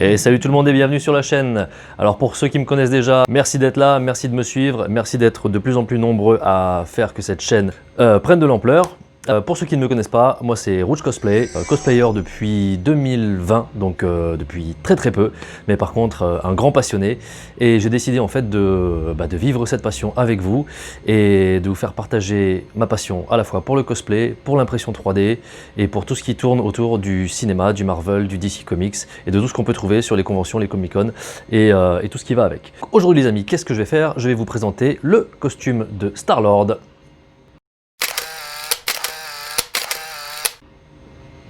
Et salut tout le monde et bienvenue sur la chaîne. Alors pour ceux qui me connaissent déjà, merci d'être là, merci de me suivre, merci d'être de plus en plus nombreux à faire que cette chaîne prenne de l'ampleur. Pour ceux qui ne me connaissent pas, moi c'est Rouge Cosplay, cosplayer depuis 2020, donc depuis très peu, mais par contre un grand passionné. Et j'ai décidé en fait de vivre cette passion avec vous et de vous faire partager ma passion à la fois pour le cosplay, pour l'impression 3D et pour tout ce qui tourne autour du cinéma, du Marvel, du DC Comics et de tout ce qu'on peut trouver sur les conventions, les Comic-Con et tout ce qui va avec. Aujourd'hui les amis, qu'est-ce que je vais faire? Je vais vous présenter le costume de Star-Lord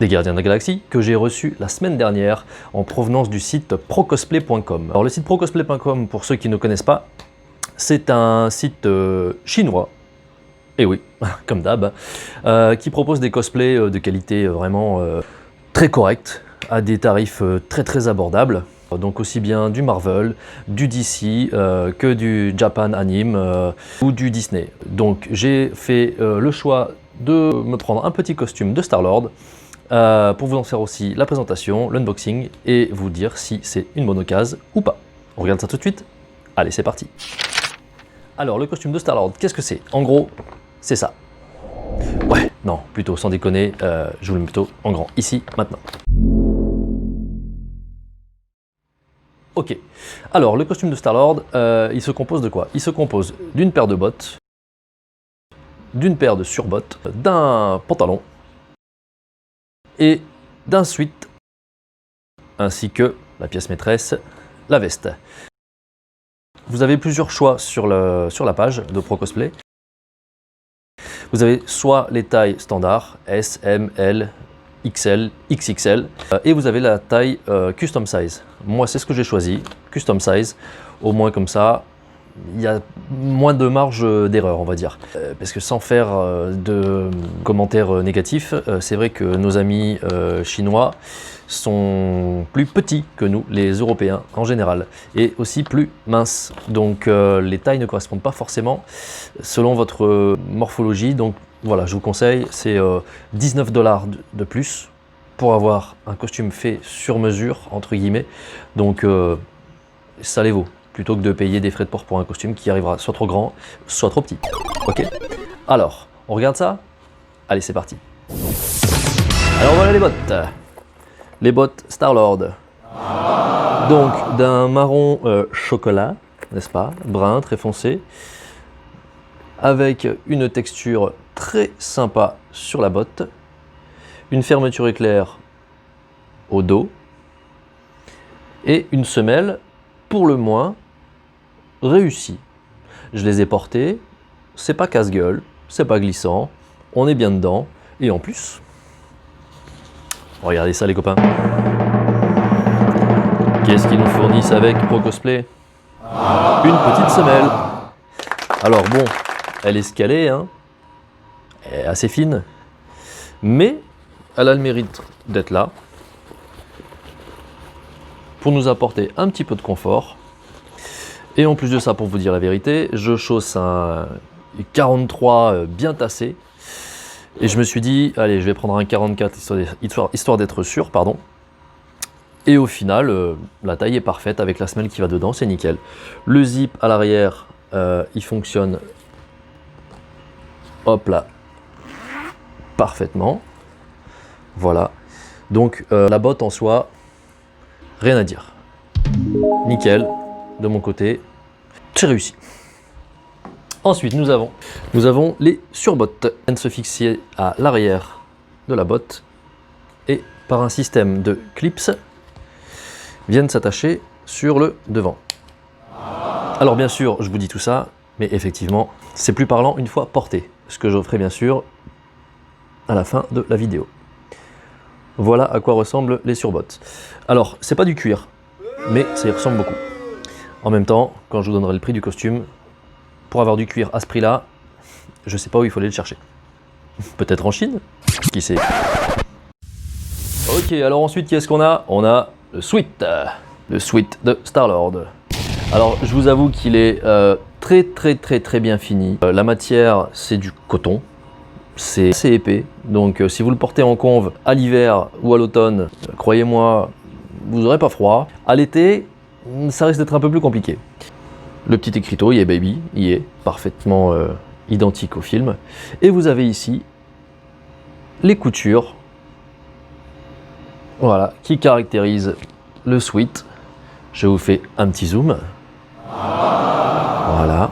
des Gardiens de la Galaxie que j'ai reçu la semaine dernière en provenance du site procosplay.com. Alors le site procosplay.com, pour ceux qui ne connaissent pas, c'est un site chinois, et oui, comme d'hab, qui propose des cosplays de qualité vraiment très correcte, à des tarifs très abordables. Donc aussi bien du Marvel, du DC, que du Japan Anime ou du Disney. Donc j'ai fait le choix de me prendre un petit costume de Star-Lord pour vous en faire aussi la présentation, l'unboxing et vous dire si c'est une bonne occasion ou pas. On regarde ça tout de suite. Allez, c'est parti. Alors, le costume de Star-Lord, qu'est-ce que c'est? En gros, c'est ça. Ouais, non, plutôt, sans déconner, je vous le mets plutôt en grand, ici, maintenant. Ok, alors le costume de Star-Lord, il se compose de quoi? Il se compose d'une paire de bottes, d'une paire de surbottes, d'un pantalon, et d'un sweat, ainsi que la pièce maîtresse, la veste. Vous avez plusieurs choix sur la page de ProCosplay. Vous avez soit les tailles standards, S, M, L, XL, XXL, et vous avez la taille Custom Size. Moi, c'est ce que j'ai choisi, Custom Size, au moins comme ça, il y a moins de marge d'erreur, on va dire. Parce que sans faire de commentaires négatifs, c'est vrai que nos amis chinois sont plus petits que nous, les Européens en général, et aussi plus minces. Donc les tailles ne correspondent pas forcément selon votre morphologie. Donc voilà, je vous conseille, c'est 19 $ de plus pour avoir un costume fait sur mesure, entre guillemets. Donc ça les vaut, plutôt que de payer des frais de port pour un costume qui arrivera soit trop grand, soit trop petit. Ok? Alors, on regarde ça? Allez, c'est parti. Alors voilà les bottes. Les bottes Star-Lord. Donc, d'un marron chocolat, n'est-ce pas? Brun, très foncé. Avec une texture très sympa sur la botte. Une fermeture éclair au dos. Et une semelle, pour le moins, réussi. Je les ai portés, c'est pas casse-gueule, c'est pas glissant, on est bien dedans, et en plus, regardez ça les copains. Qu'est-ce qu'ils nous fournissent avec ProCosplay? Une petite semelle. Alors bon, elle est scalée, hein, elle est assez fine, mais elle a le mérite d'être là, pour nous apporter un petit peu de confort. Et en plus de ça, pour vous dire la vérité, je chausse un 43 bien tassé. Et je me suis dit, allez, je vais prendre un 44 histoire d'être sûr, pardon. Et au final, la taille est parfaite avec la semelle qui va dedans, c'est nickel. Le zip à l'arrière, il fonctionne, hop là, parfaitement. Voilà. Donc la botte en soi, rien à dire. Nickel. De mon côté, très réussi. Ensuite, nous avons les surbottes. Elles viennent se fixer à l'arrière de la botte et par un système de clips viennent s'attacher sur le devant. Alors bien sûr, je vous dis tout ça, mais effectivement, c'est plus parlant une fois porté, ce que je ferai bien sûr à la fin de la vidéo. Voilà à quoi ressemblent les surbottes. Alors, c'est pas du cuir, mais ça y ressemble beaucoup. En même temps, quand je vous donnerai le prix du costume, pour avoir du cuir à ce prix-là, je ne sais pas où il faut aller le chercher. Peut-être en Chine? Qui sait? Ok, alors ensuite, qu'est-ce qu'on a? On a le sweat de Star-Lord. Alors, je vous avoue qu'il est très bien fini. La matière, c'est du coton. C'est assez épais. Donc, si vous le portez en conve à l'hiver ou à l'automne, croyez-moi, vous n'aurez pas froid. À l'été, ça risque d'être un peu plus compliqué. Le petit écriteau, Yeah Baby, y est parfaitement identique au film. Et vous avez ici les coutures, voilà, qui caractérisent le sweat. Je vous fais un petit zoom. Voilà.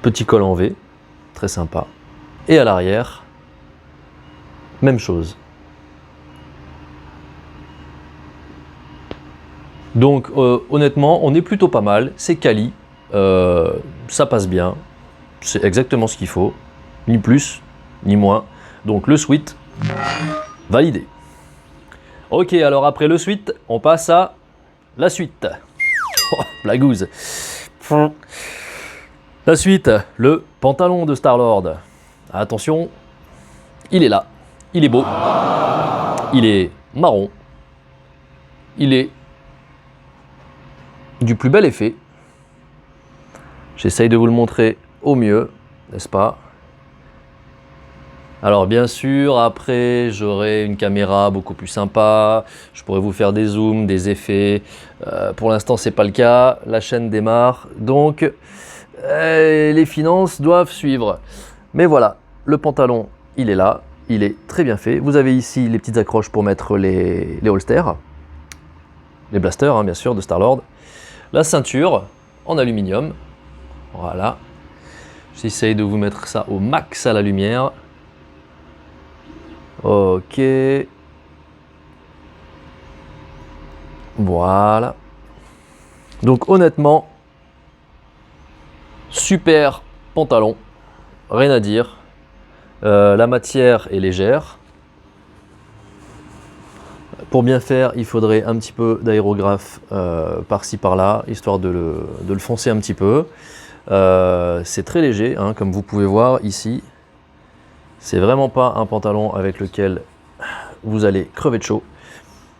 Petit col en V, très sympa. Et à l'arrière, même chose. Donc honnêtement, on est plutôt pas mal, c'est quali, ça passe bien, c'est exactement ce qu'il faut, ni plus, ni moins. Donc le sweat, validé. Ok, alors après le sweat, on passe à la suite. Oh, blagouze. La suite, le pantalon de Star-Lord. Attention, il est là, il est beau, il est marron, il est du plus bel effet. J'essaye de vous le montrer au mieux, n'est-ce pas? Alors bien sûr, après j'aurai une caméra beaucoup plus sympa, je pourrais vous faire des zooms, des effets. Pour l'instant c'est pas le cas, la chaîne démarre, donc les finances doivent suivre. Mais voilà, le pantalon il est là, il est très bien fait. Vous avez ici les petites accroches pour mettre les holsters, les blasters hein, bien sûr de Star-Lord. La ceinture en aluminium, voilà. J'essaye de vous mettre ça au max à la lumière. Ok. Voilà. Donc honnêtement, super pantalon, rien à dire. La matière est légère. Pour bien faire, il faudrait un petit peu d'aérographe par-ci par-là, histoire de le foncer un petit peu. C'est très léger, hein, comme vous pouvez voir ici. C'est vraiment pas un pantalon avec lequel vous allez crever de chaud.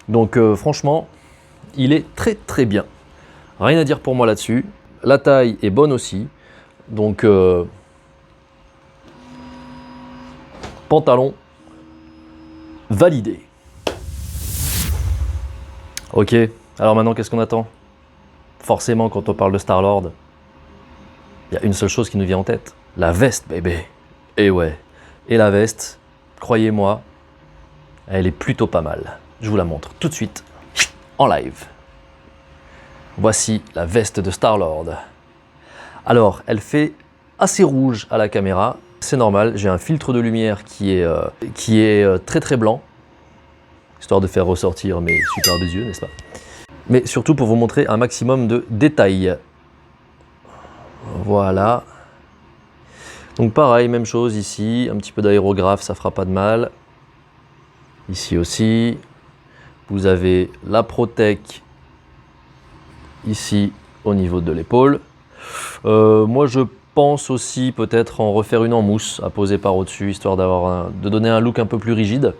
Donc franchement, il est très très bien. Rien à dire pour moi là-dessus. La taille est bonne aussi. Donc pantalon validé. Ok, alors maintenant qu'est-ce qu'on attend? Forcément quand on parle de Star-Lord, il y a une seule chose qui nous vient en tête. La veste, bébé. Et ouais. Et la veste, croyez-moi, elle est plutôt pas mal. Je vous la montre tout de suite, en live. Voici la veste de Star-Lord. Alors, elle fait assez rouge à la caméra. C'est normal, j'ai un filtre de lumière qui est très très blanc, histoire de faire ressortir mes superbes yeux, n'est-ce pas? Mais surtout pour vous montrer un maximum de détails. Voilà. Donc pareil, même chose ici, un petit peu d'aérographe, ça fera pas de mal. Ici aussi, vous avez la Protec ici au niveau de l'épaule. Moi je pense aussi peut-être en refaire une en mousse à poser par au-dessus, histoire de donner un look un peu plus rigide.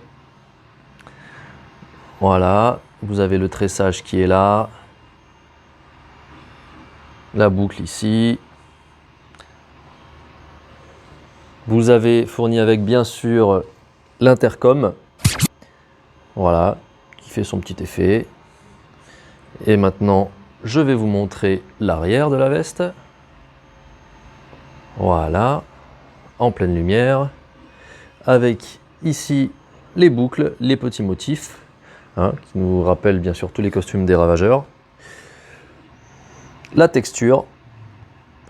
Voilà, vous avez le tressage qui est là. La boucle ici. Vous avez fourni avec bien sûr l'intercom, voilà, qui fait son petit effet. Et maintenant, je vais vous montrer l'arrière de la veste. Voilà, en pleine lumière, avec ici les boucles, les petits motifs, hein, qui nous rappellent bien sûr tous les costumes des Ravageurs. La texture,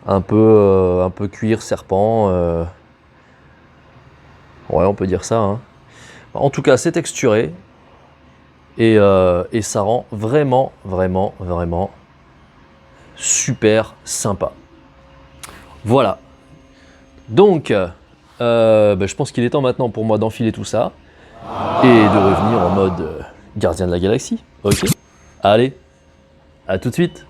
un peu cuir serpent. Ouais, on peut dire ça. Hein. En tout cas, c'est texturé et ça rend vraiment super sympa. Voilà. Donc, je pense qu'il est temps maintenant pour moi d'enfiler tout ça et de revenir en mode gardien de la galaxie. Ok. Allez, à tout de suite.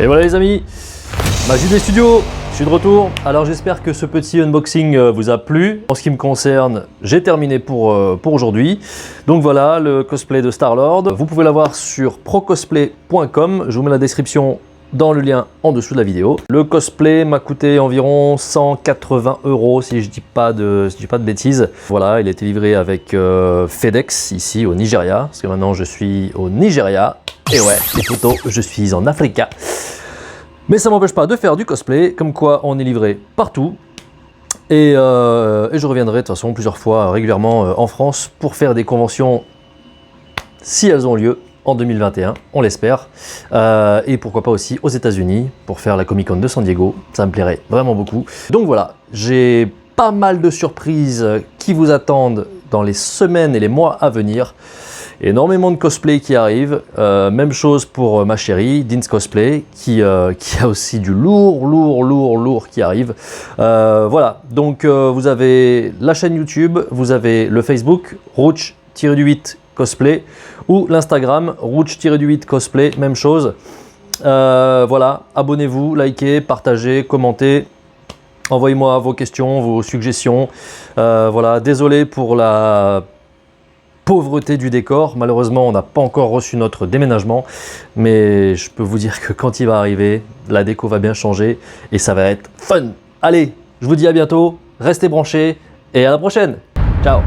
Et voilà les amis, JD Studio, je suis de retour. Alors j'espère que ce petit unboxing vous a plu. En ce qui me concerne, j'ai terminé pour aujourd'hui. Donc voilà, le cosplay de Star-Lord. Vous pouvez l'avoir sur procosplay.com. Je vous mets la description dans le lien en dessous de la vidéo. Le cosplay m'a coûté environ 180 € si je dis pas de bêtises. Voilà, il a été livré avec FedEx ici au Nigeria, parce que maintenant je suis au Nigeria. Et ouais, les photos, je suis en Afrique. Mais ça m'empêche pas de faire du cosplay, comme quoi on est livré partout. Et je reviendrai de toute façon plusieurs fois régulièrement en France pour faire des conventions si elles ont lieu en 2021, on l'espère. Et pourquoi pas aussi aux États-Unis pour faire la Comic Con de San Diego, ça me plairait vraiment beaucoup. Donc voilà, j'ai pas mal de surprises qui vous attendent dans les semaines et les mois à venir. Énormément de cosplay qui arrivent, même chose pour ma chérie, Deans Cosplay, qui a aussi du lourd qui arrive. Voilà, donc vous avez la chaîne YouTube, vous avez le Facebook, Rouch-8 Cosplay, ou l'Instagram, Rouch-8 Cosplay, même chose. Voilà, abonnez-vous, likez, partagez, commentez. Envoyez-moi vos questions, vos suggestions. Voilà, désolé pour la pauvreté du décor, malheureusement on n'a pas encore reçu notre déménagement, mais je peux vous dire que quand il va arriver, la déco va bien changer et ça va être fun. Allez, je vous dis à bientôt, restez branchés et à la prochaine. Ciao.